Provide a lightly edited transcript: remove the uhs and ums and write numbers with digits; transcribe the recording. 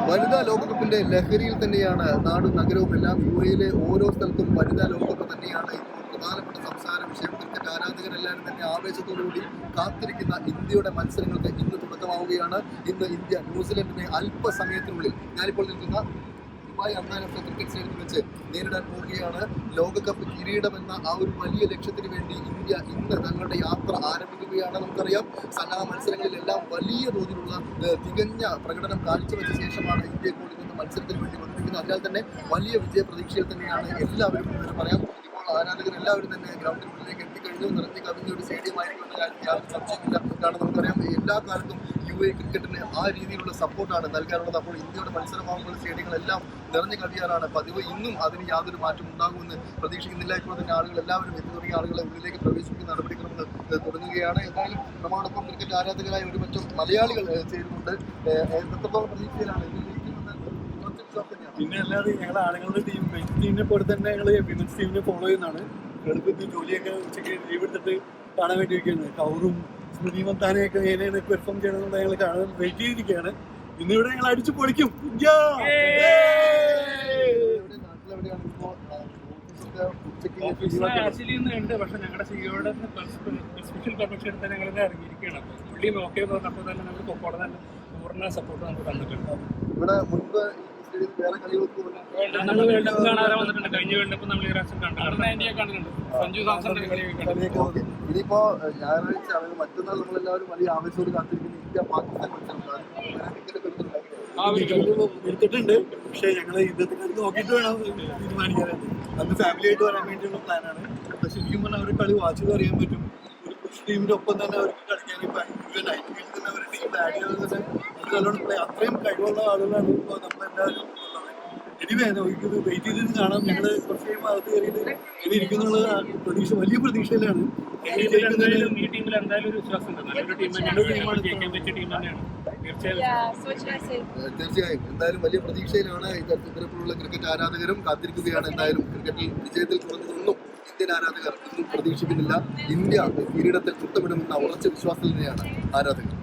വനിതാ ലോകകപ്പിന്റെ ലഹരിയിൽ തന്നെയാണ് നാടും നഗരവും എല്ലാം. യുഎയിലെ ഓരോ സ്ഥലത്തും വനിതാ ലോകകപ്പ് തന്നെയാണ് ഇപ്പോൾ പ്രധാനപ്പെട്ട സംസാര വിഷയം. ക്രിക്കറ്റ് ആരാധകരെല്ലാവരും തന്നെ ആവേശത്തോടുകൂടി കാത്തിരിക്കുന്ന ഇന്ത്യയുടെ മത്സരങ്ങൾക്ക് ഇന്ന് തുടക്കമാവുകയാണ്. ഇന്ന് ഇന്ത്യ ന്യൂസിലൻഡിനെ അല്പസമയത്തിനുള്ളിൽ ഞാനിപ്പോൾ നിൽക്കുന്ന ദുബായ് അന്താരാഷ്ട്ര ക്രിക്കറ്റ് സ്റ്റേഡിയത്തിൽ വെച്ച് നേരിടാൻ പോവുകയാണ്. ലോകകപ്പ് കിരീടമെന്ന ആ ഒരു വലിയ ലക്ഷ്യത്തിന് വേണ്ടി ഇന്ത്യ ഇന്ന് തങ്ങളുടെ യാത്ര ആരംഭിക്കുകയാണ്. നമുക്കറിയാം, സന്നാഹ മത്സരങ്ങളിലെല്ലാം വലിയ തോതിലുള്ള തികഞ്ഞ പ്രകടനം കാഴ്ചവെച്ച ശേഷമാണ് ഇന്ത്യ ഇപ്പോൾ ഇന്ന് മത്സരത്തിന് വേണ്ടി വന്നിരിക്കുന്നത്. അതിനാൽ തന്നെ വലിയ വിജയ പ്രതീക്ഷയിൽ തന്നെയാണ് എല്ലാവരും എന്ന് പറയാം. ഇപ്പോൾ ആരാധകർ എല്ലാവരും തന്നെ ഗ്രൗണ്ടിന് മുന്നിലേക്ക് എത്തിക്കഴിഞ്ഞു. നിറഞ്ഞു കവിഞ്ഞ ഒരു സ്റ്റേഡിയമായിരിക്കും എന്ന കാര്യത്തിൽ യാതൊരു സംശയമില്ല. കാരണം നമുക്കറിയാം, എല്ലാ കാലത്തും യുഎഇ ക്രിക്കറ്റിന് ആ രീതിയിലുള്ള സപ്പോർട്ടാണ് നൽകാറുള്ളത്. അപ്പോൾ ഇന്ത്യയുടെ മത്സരമാകുമ്പോൾ സ്റ്റേഡിയങ്ങളെല്ലാം നിറഞ്ഞു കവിയാറാണ് പതിവ്. ഇന്നും അതിന് യാതൊരു മാറ്റം ഉണ്ടാകുമെന്ന് പ്രതീക്ഷിക്കുന്നില്ല. ഇപ്പോൾ തന്നെ ആളുകൾ എല്ലാവരും എത്തി തുടങ്ങിയ ആളുകളെ ഉള്ളിലേക്ക് പ്രവേശിക്കുന്ന നടപടിക്രമങ്ങൾ തുടങ്ങുകയാണ്. എന്തായാലും നമ്മളോടൊപ്പം ക്രിക്കറ്റ് ആരാധകരായ ഒരു പറ്റം മലയാളികൾ ചേരുന്നുണ്ട്. എത്രത്തോളം പ്രതീക്ഷയിലാണ് പിന്നെ അല്ലാതെ ഞങ്ങളുടെ ആളുകളുടെ ടീമിനെ പോലെ തന്നെ ഞങ്ങൾ വിമൻസ് ടീമിനെ ഫോളോ ചെയ്യുന്നതാണ്. ഗൾഫിൽ ജോലിയൊക്കെ ഉച്ചയ്ക്ക് ലീവ് എടുത്തിട്ട് കാണാൻ വേണ്ടി ഇരിക്കുകയാണ്. കൗറും സ്മൃതി മന്ദാനയൊക്കെ എങ്ങനെയാണ് പെർഫോം ചെയ്യണമെന്നുള്ള ഞങ്ങൾ കാണാൻ വെയിറ്റ് ചെയ്തിരിക്കുകയാണ്. ഇന്നിവിടെ ഞങ്ങൾ അടിച്ചു പൊളിക്കും. ഇന്ത്യ ആക്ച്വലി ഇന്ന് ഉണ്ട്. പക്ഷെ ഞങ്ങളുടെ സിഇഒയുടെ സ്പെഷ്യൽ പെർമിഷൻ എടുത്താൽ ഞങ്ങൾ ഇറങ്ങിയിരിക്കുകയാണ്. പുള്ളി ഓക്കെ പറഞ്ഞപ്പോൾ തന്നെ നമ്മൾ കൊക്കോടെ തന്നെ പൂർണ്ണ സപ്പോർട്ട് നമുക്ക് തന്നിട്ടുണ്ട്. ഇവിടെ മുൻപ് നമ്മൾ വേൾഡ് കപ്പ് കാണാതെ വന്നിട്ടുണ്ട്. കഴിഞ്ഞ വേൾഡ് കപ്പ് നമ്മൾ ഈ പ്രാവശ്യം കണ്ടിട്ടുണ്ട്. സഞ്ജു സാംസന്റെ കളിയൊക്കെ ഇനിയിപ്പോ ഞായറാഴ്ച മറ്റന്നാൾ നമ്മളെല്ലാവരും വലിയ ആവേശത്തോട് കാത്തിരിക്കുന്ന ഇന്ത്യ പാകിസ്ഥാൻ മത്സരം എടുത്തിട്ടുണ്ട്. പക്ഷേ ഞങ്ങൾ ഇന്നത്തെ കളി നോക്കിയിട്ട് വേണം തീരുമാനിക്കാൻ. അന്ന് ഫാമിലി ആയിട്ട് വരാൻ വേണ്ടിയുള്ള പ്ലാനാണ്. പക്ഷെ ശരിക്കും പറഞ്ഞാൽ അവർ കളി വാച്ച് അറിയാൻ പറ്റും. ഒരു പുഷ് ടീമിന്റെ ഒപ്പം തന്നെ അവർക്ക് കളിക്കാൻ നൈറ്റ് ഫീൽഡിൽ തന്നെ അവർ ടീം ആഡ് ചെയ്തത് തന്നെ അവർക്ക് നല്ലോണം പ്ലേ അത്രയും കഴിവുള്ള ആളുകളാണ് ഇപ്പോൾ നമ്മളെല്ലാവരും ഉള്ളത്. എനിവേ നമുക്കിത് വെയിറ്റ് ചെയ്തിട്ട് കാണാം. ഞങ്ങൾ കുറച്ച് കഴിയും അകത്ത് കയറിയിട്ട് ഇനി ഇരിക്കുന്നുള്ള പ്രതീക്ഷ വലിയ പ്രതീക്ഷയിലാണ്. ഈ ടീമിൽ എന്തായാലും ഒരു വിശ്വാസം ഉണ്ട്. നല്ലൊരു ടീം തന്നെയാണ്, ജയിക്കാൻ പറ്റിയ ടീം തന്നെയാണ്. തീർച്ചയായും എന്തായാലും വലിയ പ്രതീക്ഷയിലാണ് ഇത്തരത്തിലുള്ള ക്രിക്കറ്റ് ആരാധകരും കാത്തിരിക്കുകയാണ്. എന്തായാലും ക്രിക്കറ്റിൽ വിജയത്തിൽ കുറഞ്ഞതൊന്നും ഇന്ത്യൻ ആരാധകർ ഇന്നും പ്രതീക്ഷിക്കുന്നില്ല. ഇന്ത്യ കിരീടത്തിൽ മുത്തമിടുമെന്ന ഉറച്ച വിശ്വാസത്തിൽ തന്നെയാണ് ആരാധകർ.